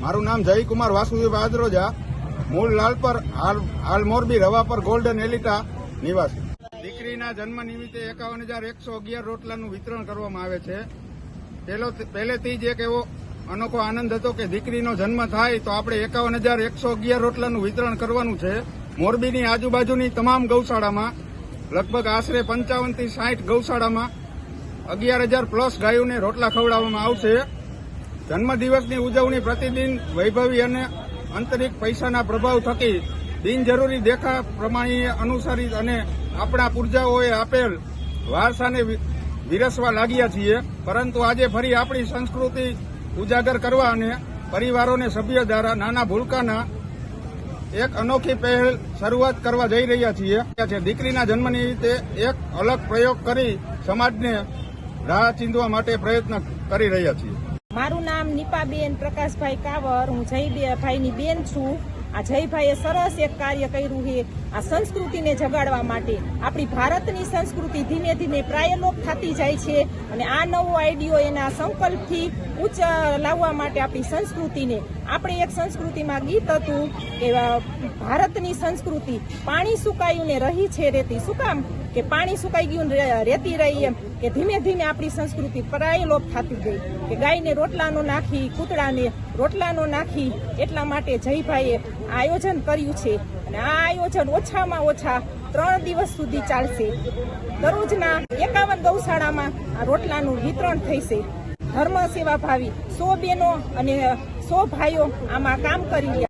મારું નામ જયકુમાર વાસુદેવ આદરોજા, મૂળ લાલપર, હાલ મોરબી રવાપર ગોલ્ડન એલિટા નિવાસી. દીકરીના જન્મ નિમિત્તે 51,111 રોટલાનું વિતરણ કરવામાં આવે છે. પહેલેથી જ એક એવો અનોખો આનંદ હતો કે દીકરીનો જન્મ થાય તો આપણે 51,111 રોટલાનું વિતરણ કરવાનું છે. મોરબીની આજુબાજુની તમામ ગૌશાળામાં લગભગ આશરે 55 થી 60 ગૌશાળામાં 11,000+ ગાયોને રોટલા ખવડાવવામાં આવશે. જન્મદિવસની ઉજવણી પ્રતિદિન વૈભવી અને આંતરિક પૈસાના પ્રભાવ થકી બિનજરૂરી દેખા પ્રમાણીય અનુસારી અને આપણા પૂર્વજોએ આપેલ વારસાને વિરસવા લાગ્યા છીએ. પરંતુ આજે ફરી આપણી સંસ્કૃતિ ઉજાગર કરવા અને પરિવારોને સભ્ય દ્વારા નાના ભૂલકાના એક અનોખી પહેલ શરૂઆત કરવા જઈ રહ્યા છીએ. દીકરીના જન્મ નિમિત્તે એક અલગ પ્રયોગ કરી સમાજને રાહ ચીંધવા માટે પ્રયત્ન કરી રહ્યા છીએ. મારું નામ નીપાબેન પ્રકાશભાઈ કાવર, હું જયભાઈની બેન છું. આ જયભાઈએ સરસ એક કાર્ય કર્યું છે આ સંસ્કૃતિને જગાડવા માટે. આપણી ભારતની સંસ્કૃતિ ધીમે ધીમે પ્રાયલોપ થતી જાય છે અને આ નવો આઈડિયો એના સંકલ્પથી ઉચ્ચ લાવવા માટે આપણી સંસ્કૃતિને, આપણે એક સંસ્કૃતિમાં ગીત હતું કે ભારતની સંસ્કૃતિ પાણી સુકાયું ને રહી છે રેતી. શું કામ? કે પાણી સુકાઈ ગયું રેતી રહી, એમ કે ધીમે ધીમે આપણી સંસ્કૃતિ પ્રાયલોપ થતી ગઈ કે ગાયને રોટલાનો નાખી, કૂતરાને રોટલાનો નાખી. એટલા માટે જયભાઈએ આયોજન કર્યું છે અને આ આયોજન ઓછામાં ઓછા 3 દિવસ સુધી ચાલશે. દરરોજના 51 ગૌશાળામાં આ રોટલાનું વિતરણ થશે. ધર્મ સેવા ભાવી 100 બહેનો અને 100 ભાઈઓ આમાં કામ કરી રહ્યા.